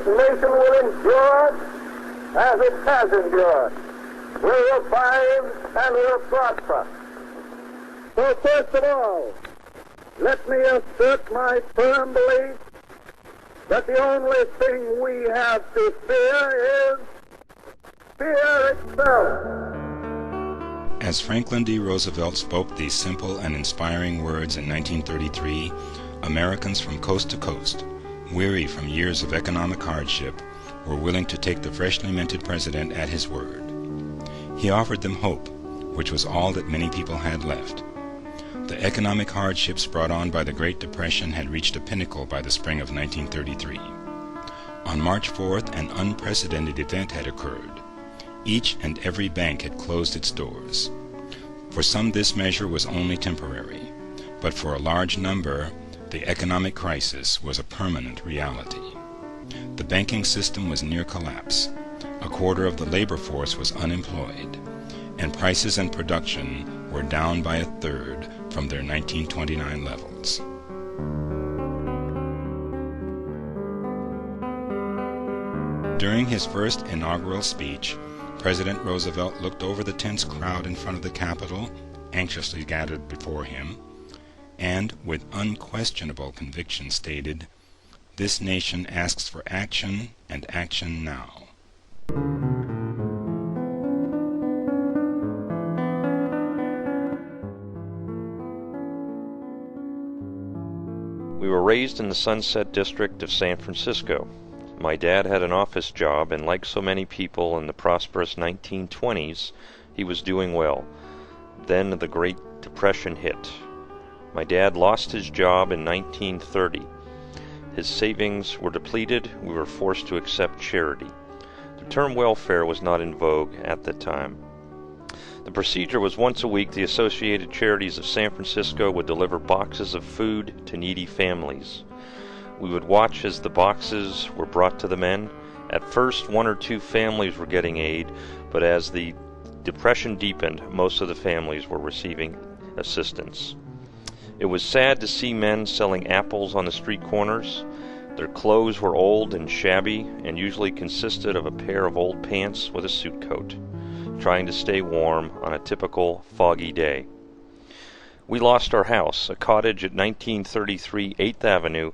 nation will endure as it has endured, will revive and will prosper. So first of all, let me assert my firm belief that the only thing we have to fear is fear itself. As Franklin D. Roosevelt spoke these simple and inspiring words in 1933, Americans from coast to coast, weary from years of economic hardship, were willing to take the freshly minted president at his word. He offered them hope, which was all that many people had left. The economic hardships brought on by the Great Depression had reached a pinnacle by the spring of 1933. On March 4th, an unprecedented event had occurred. Each and every bank had closed its doors. For some, this measure was only temporary, but for a large number, the economic crisis was a permanent reality. The banking system was near collapse. A quarter of the labor force was unemployed, and prices and production were down by a third from their 1929 levels. During his first inaugural speech, President Roosevelt looked over the tense crowd in front of the Capitol, anxiously gathered before him, and with unquestionable conviction stated, "This nation asks for action, and action now." We were raised in the Sunset District of San Francisco. My dad had an office job, and like so many people in the prosperous 1920s, he was doing well. Then the Great Depression hit. My dad lost his job in 1930. His savings were depleted. We were forced to accept charity. The term welfare was not in vogue at the time. The procedure was once a week the Associated Charities of San Francisco would deliver boxes of food to needy families. We would watch as the boxes were brought to the men. At first, one or two families were getting aid, but as the Depression deepened, most of the families were receiving assistance. It was sad to see men selling apples on the street corners. Their clothes were old and shabby, and usually consisted of a pair of old pants with a suit coat, trying to stay warm on a typical foggy day. We lost our house, a cottage at 1933 8th Avenue,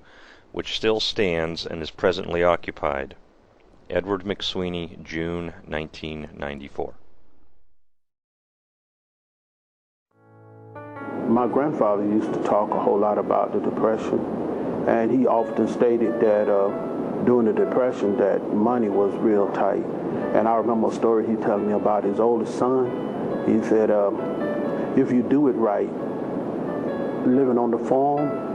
which still stands and is presently occupied. Edward McSweeney, June 1994. My grandfather used to talk a whole lot about the Depression, and he often stated that during the Depression that money was real tight. And I remember a story he told me about his oldest son. He said, if you do it right, living on the farm,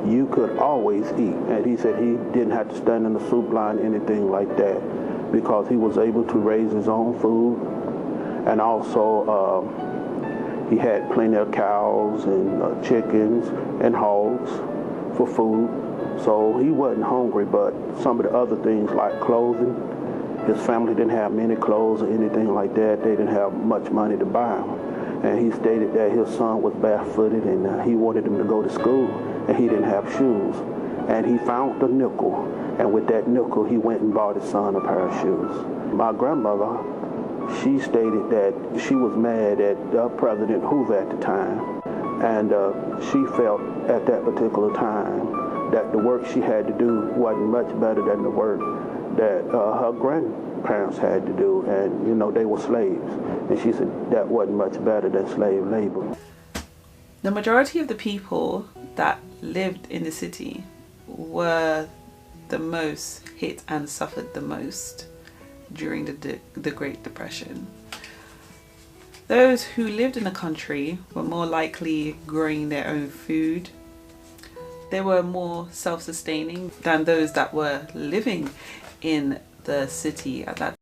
you could always eat. And he said he didn't have to stand in the soup line, anything like that, because he was able to raise his own food. And also, he had plenty of cows and chickens and hogs for food. So he wasn't hungry, but some of the other things like clothing, his family didn't have many clothes or anything like that. They didn't have much money to buy them. And he stated that his son was barefooted and he wanted him to go to school, and he didn't have shoes. And he found the nickel, and with that nickel he went and bought his son a pair of shoes. My grandmother, she stated that she was mad at President Hoover at the time, and she felt at that particular time that the work she had to do wasn't much better than the work that her grandparents had to do, and you know, they were slaves, and she said that wasn't much better than slave labor. The majority of the people that lived in the city were the most hit and suffered the most during the Great Depression. Those who lived in the country were more likely growing their own food. They were more self-sustaining than those that were living in the city at that